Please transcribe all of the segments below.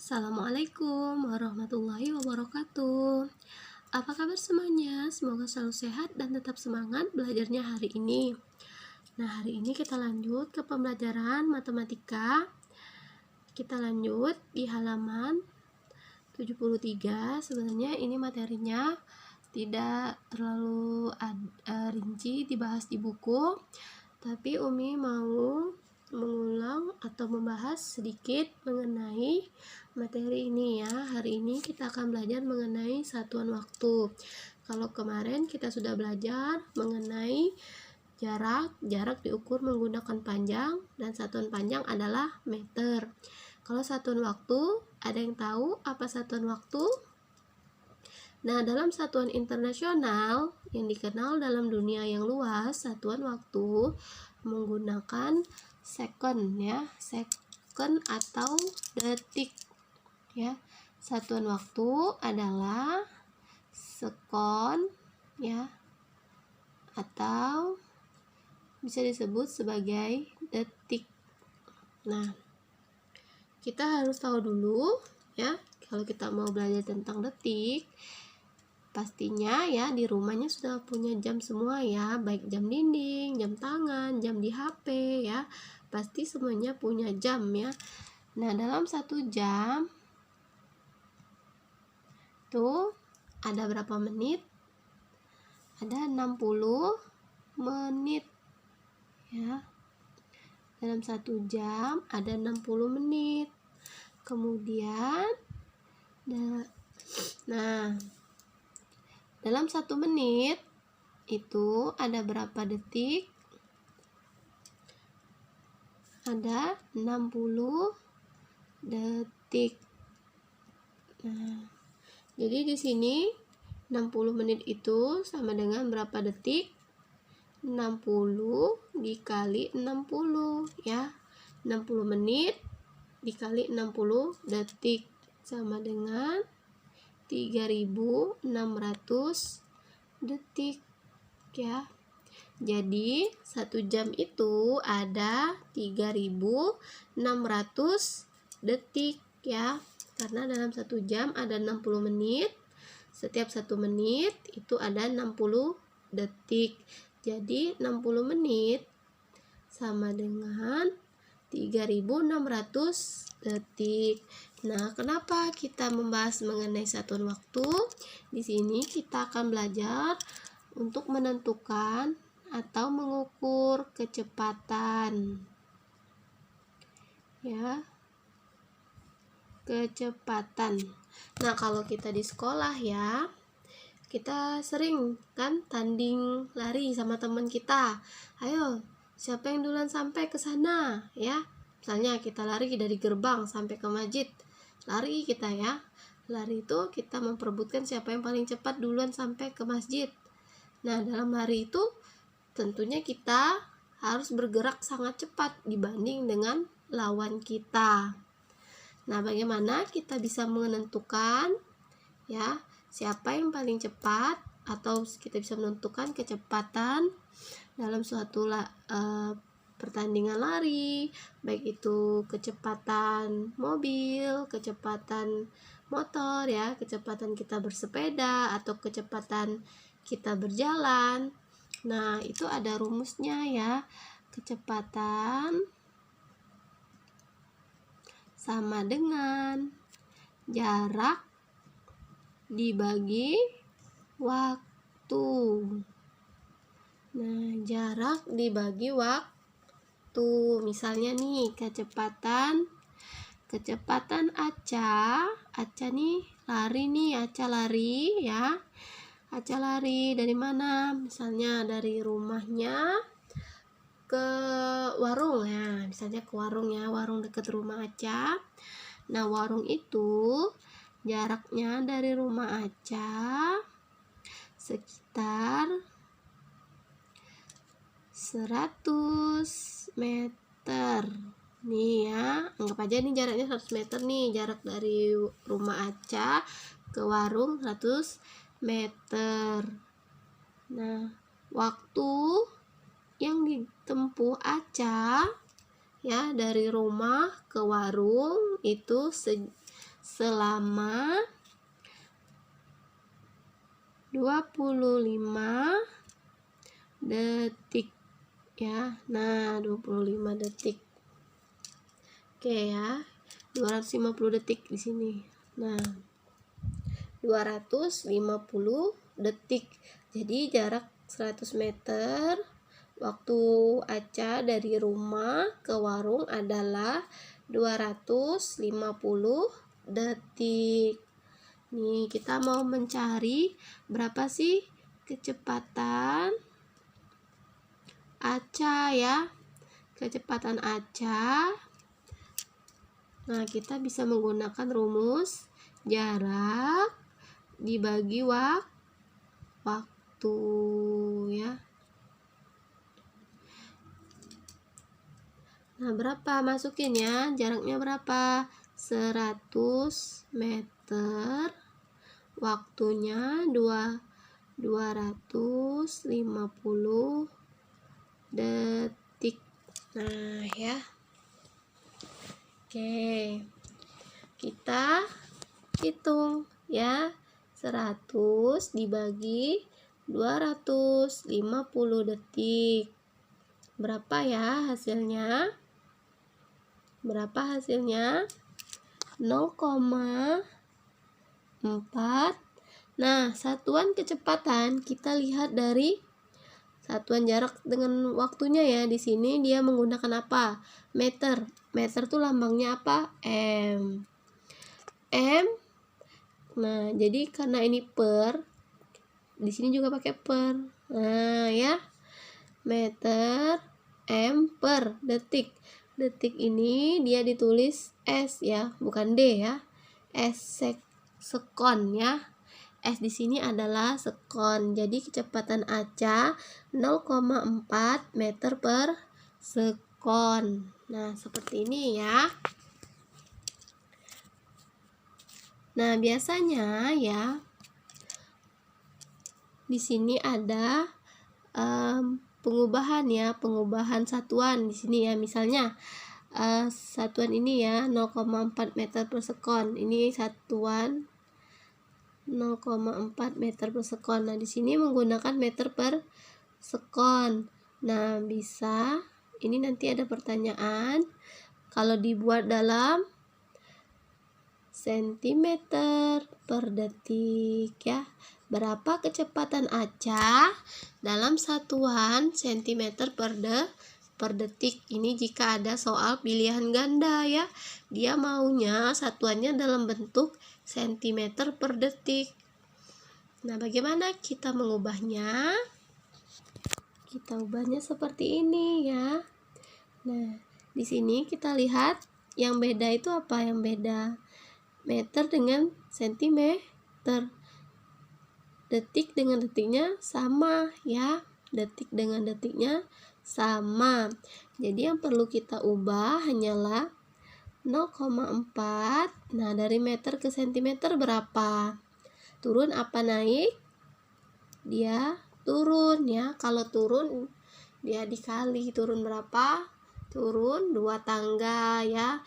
Assalamualaikum warahmatullahi wabarakatuh. Apa kabar semuanya? Semoga selalu sehat dan tetap semangat belajarnya hari ini. Nah, hari ini kita lanjut ke pembelajaran matematika. Kita lanjut di halaman 73. Sebenarnya ini materinya tidak terlalu rinci dibahas di buku, tapi Umi mau mengulang atau membahas sedikit mengenai materi ini ya. Hari ini kita akan belajar mengenai satuan waktu. Kalau kemarin kita sudah belajar mengenai jarak diukur menggunakan panjang, dan satuan panjang adalah meter. Kalau satuan waktu, ada yang tahu apa satuan waktu? Nah, dalam satuan internasional yang dikenal dalam dunia yang luas, satuan waktu menggunakan second ya, second atau detik ya. Satuan waktu adalah sekon ya, atau bisa disebut sebagai detik. Nah, kita harus tahu dulu ya, kalau kita mau belajar tentang detik, pastinya ya di rumahnya sudah punya jam semua ya, baik jam dinding, jam tangan, jam di HP ya. Pasti semuanya punya jam ya. Nah, dalam 1 jam tuh ada berapa menit? Ada 60 menit ya. Dalam 1 jam ada 60 menit. Kemudian dalam 1 menit itu ada berapa detik? Ada 60 detik. Nah, jadi di sini 60 menit itu sama dengan berapa detik? 60 dikali 60 ya. 60 menit dikali 60 detik sama dengan 3600 detik ya. Jadi 1 jam itu ada 3600 detik ya. Karena dalam 1 jam ada 60 menit. Setiap 1 menit itu ada 60 detik. Jadi 60 menit sama dengan 3600 detik. Nah, kenapa kita membahas mengenai satuan waktu? Di sini kita akan belajar untuk menentukan atau mengukur kecepatan. Ya. Kecepatan. Nah, kalau kita di sekolah ya, kita sering kan tanding lari sama teman kita. Ayo, siapa yang duluan sampai ke sana ya? Misalnya kita lari dari gerbang sampai ke masjid. Lari kita ya. Lari itu kita memperebutkan siapa yang paling cepat duluan sampai ke masjid. Nah, dalam lari itu tentunya kita harus bergerak sangat cepat dibanding dengan lawan kita. Nah, bagaimana kita bisa menentukan ya siapa yang paling cepat, atau kita bisa menentukan kecepatan dalam suatu pertandingan lari, baik itu kecepatan mobil, kecepatan motor ya, kecepatan kita bersepeda atau kecepatan kita berjalan. Nah, itu ada rumusnya ya. Kecepatan sama dengan jarak dibagi waktu. Nah, jarak dibagi waktu. Misalnya nih, kecepatan Aca nih lari nih, Aca lari ya. Aca lari dari mana? Misalnya dari rumahnya ke warung ya, misalnya ke warung ya, warung dekat rumah Aca. Nah, warung itu jaraknya dari rumah Aca sekitar 100 meter nih ya. Anggap aja nih jaraknya 100 meter nih, jarak dari rumah Aca ke warung 100 meter. Nah, waktu yang ditempuh Aca ya dari rumah ke warung itu selama 25 detik ya. Nah, 25 detik. Oke ya. 250 detik di sini. Nah, 250 detik. Jadi jarak 100 meter. Waktu Aca dari rumah ke warung adalah 250 detik. Nih, kita mau mencari berapa sih kecepatan Aca ya. Kecepatan Aca. Nah, kita bisa menggunakan rumus jarak dibagi waktu ya. Nah, berapa? Masukin ya. Jaraknya berapa? 100 meter. Waktunya 250 detik. Nah, ya. Oke. Kita hitung ya. 100 dibagi 250 detik. Berapa ya hasilnya? Berapa hasilnya? 0,4. Nah, satuan kecepatan kita lihat dari satuan jarak dengan waktunya ya. Di sini dia menggunakan apa? Meter. Meter tuh lambangnya apa? M. Nah, jadi karena ini per, di sini juga pakai per. Nah, ya. Meter M per detik. Detik ini dia ditulis S ya, bukan D ya. Sekon ya. S di sini adalah sekon. Jadi kecepatan Aca 0,4 meter per sekon. Nah, seperti ini ya. Nah, biasanya ya di sini ada pengubahan ya, pengubahan satuan di sini ya. Misalnya satuan ini ya 0,4 meter per sekon. Ini satuan 0,4 meter per sekon. Nah, di sini menggunakan meter per sekon. Nah, bisa ini nanti ada pertanyaan kalau dibuat dalam sentimeter per detik ya. Berapa kecepatan Aca dalam satuan sentimeter per detik? Ini jika ada soal pilihan ganda ya. Dia maunya satuannya dalam bentuk sentimeter per detik. Nah, bagaimana kita mengubahnya? Kita ubahnya seperti ini ya. Nah, di sini kita lihat yang beda itu apa? Yang beda meter dengan sentimeter. Detik dengan detiknya sama ya. Detik dengan detiknya sama. Jadi yang perlu kita ubah hanyalah 0,4. Nah, dari meter ke sentimeter berapa? Turun apa naik? Dia turun ya. Kalau turun dia dikali. Turun berapa? Turun 2 tangga ya.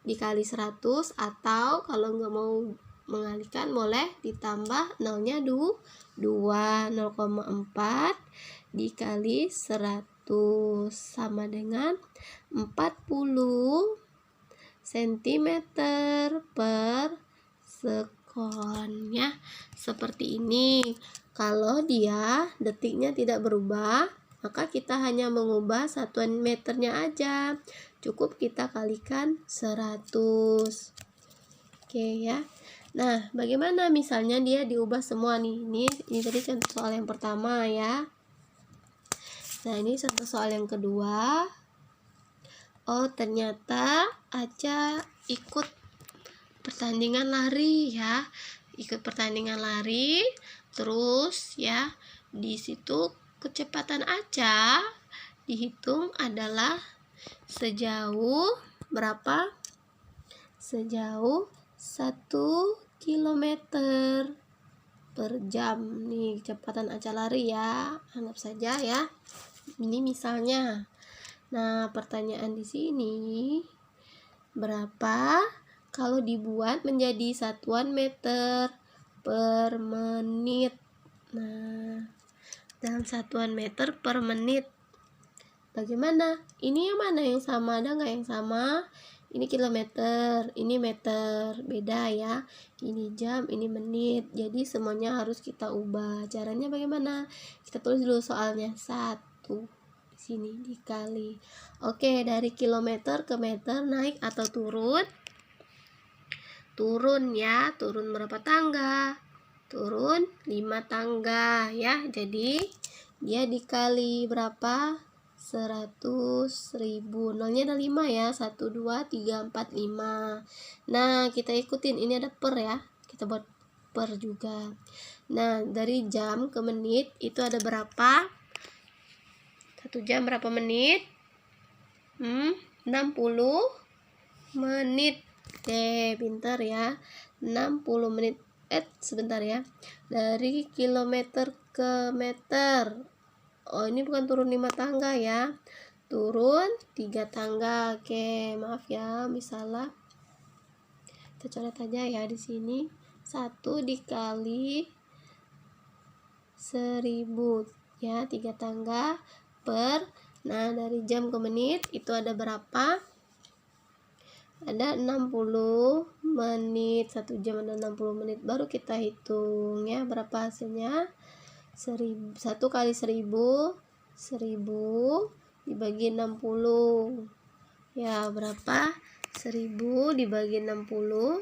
Dikali 100, atau kalau nggak mau mengalihkan boleh ditambah nolnya 2. 0,4 dikali 100 sama dengan 40 cm per sekon ya. Seperti ini. Kalau dia detiknya tidak berubah, maka kita hanya mengubah satuan meternya aja. Cukup kita kalikan 100. Oke ya. Nah, bagaimana misalnya dia diubah semua nih? Ini tadi contoh soal yang pertama ya. Nah, ini contoh soal yang kedua. Oh, ternyata Aca ikut pertandingan lari ya. Ikut pertandingan lari, terus ya, di situ kecepatan Aca dihitung adalah sejauh berapa? Sejauh 1 kilometer per jam. Nih kecepatan Aca lari ya, anggap saja ya. Ini misalnya. Nah, pertanyaan di sini, berapa kalau dibuat menjadi satuan meter per menit. Nah, dalam satuan meter per menit. Bagaimana? Ini yang mana yang sama? Ada nggak yang sama? Ini kilometer, ini meter, beda ya. Ini jam, ini menit. Jadi semuanya harus kita ubah. Caranya bagaimana? Kita tulis dulu soalnya. 1 di sini dikali. Oke, dari kilometer ke meter naik atau turun? Turun ya. Turun berapa tangga? Turun 5 tangga ya. Jadi dia dikali berapa? 100.000. Nolnya ada 5 ya. 1, 2, 3, 4, 5. Nah, kita ikutin. Ini ada per ya. Kita buat per juga. Nah, dari jam ke menit itu ada berapa? 1 jam berapa menit? 60 menit. Oke, pintar ya. 60 menit. Sebentar ya. Dari kilometer ke meter. Oh, ini bukan turun 5 tangga ya. Turun 3 tangga. Oke, maaf ya, misalnya kita coret aja ya di sini. 1 dikali 1000 ya, 3 tangga per. Nah, dari jam ke menit itu ada berapa? Ada 60 menit. 1 jam ada 60 menit. Baru kita hitung ya, berapa hasilnya? 1 kali 1000 dibagi 60 ya, berapa? 1000 dibagi 60.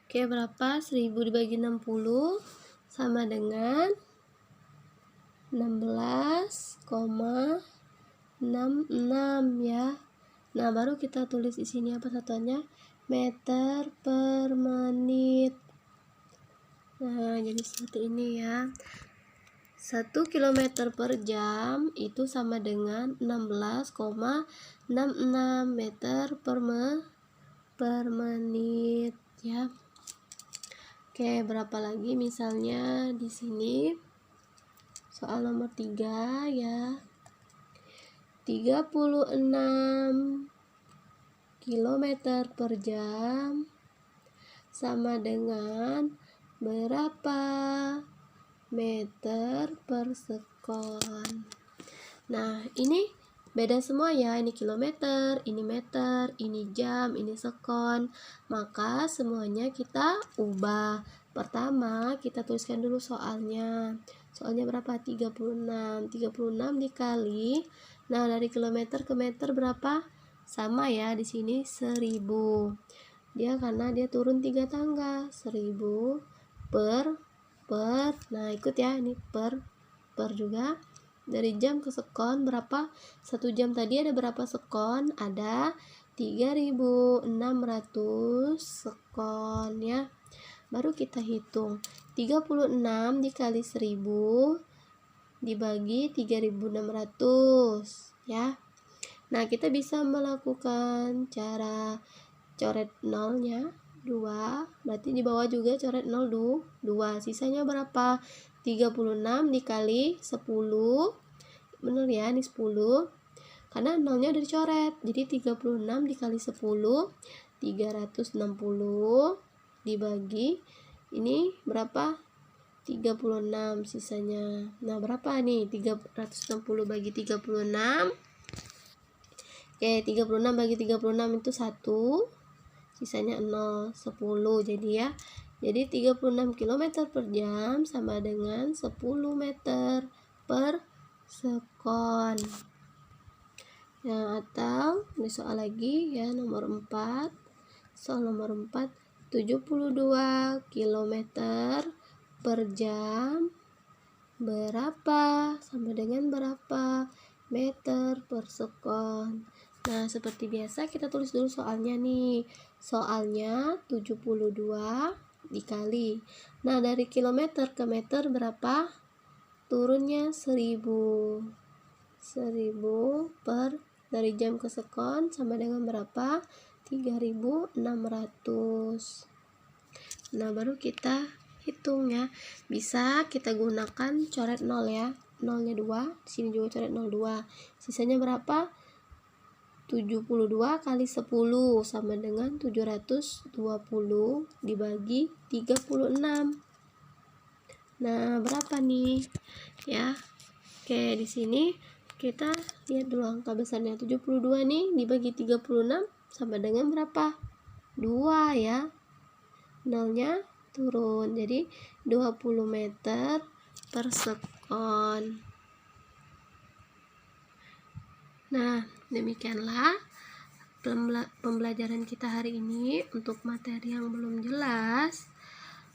Oke, berapa? 1000 dibagi 60 sama dengan 16,66 ya. Nah, baru kita tulis di sini apa satuannya? Meter per menit. Nah, jadi seperti ini ya. 1 km per jam itu sama dengan 16,66 meter per menit ya. Oke, berapa lagi misalnya di sini? Soal nomor 3 ya. 36 km per jam sama dengan berapa meter per sekon. Nah, ini beda semua ya. Ini kilometer, ini meter, ini jam, ini sekon. Maka semuanya kita ubah. Pertama, kita tuliskan dulu soalnya. Soalnya berapa? 36. 36 dikali. Nah, dari kilometer ke meter berapa? Sama ya, di sini 1000. Dia karena dia turun 3 tangga. 1000 per. Nah, ikut ya, ini per juga. Dari jam ke sekon berapa? 1 jam tadi ada berapa sekon? Ada 3600 sekon ya. Baru kita hitung. 36 dikali 1000 dibagi 3600 ya. Nah, kita bisa melakukan cara coret nolnya 2, berarti di bawah juga coret 0 2. Sisanya berapa? 36 dikali 10. Bener ya, ini 10. Karena nolnya udah dicoret. Jadi 36 dikali 10 360 dibagi ini berapa? 36 sisanya. Nah, berapa nih? 360 bagi 36. Oke, 36 bagi 36 itu 1. Sisanya 0, 10 jadi ya. Jadi 36 km per jam sama dengan 10 meter per sekon. Nah, atau ini soal lagi ya, nomor 4. Soal nomor 4, 72 km per jam berapa sama dengan berapa meter per sekon. Nah, seperti biasa kita tulis dulu soalnya nih. Soalnya 72 dikali. Nah, dari kilometer ke meter berapa? Turunnya 1000. 1000 per dari jam ke sekon sama dengan berapa? 3600. Nah, baru kita hitung ya. Bisa kita gunakan coret 0 ya. Nolnya 2, di sini juga coret 02. Sisanya berapa? 72 kali 10 sama dengan 720 dibagi 36. Nah, berapa nih? Ya. Oke, di sini kita lihat dulu angka besarnya. 72 nih dibagi 36 sama dengan berapa? 2 ya. Nolnya turun. Jadi 20 meter per sekon. Nah, demikianlah pembelajaran kita hari ini. Untuk materi yang belum jelas,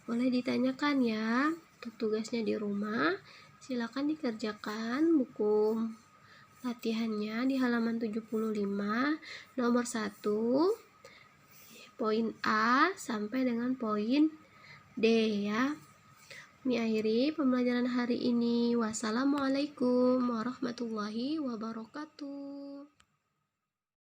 boleh ditanyakan ya. Untuk tugasnya di rumah, silakan dikerjakan buku latihannya di halaman 75, nomor 1, poin A sampai dengan poin D ya. Ini akhiri pembelajaran hari ini. Wassalamualaikum warahmatullahi wabarakatuh.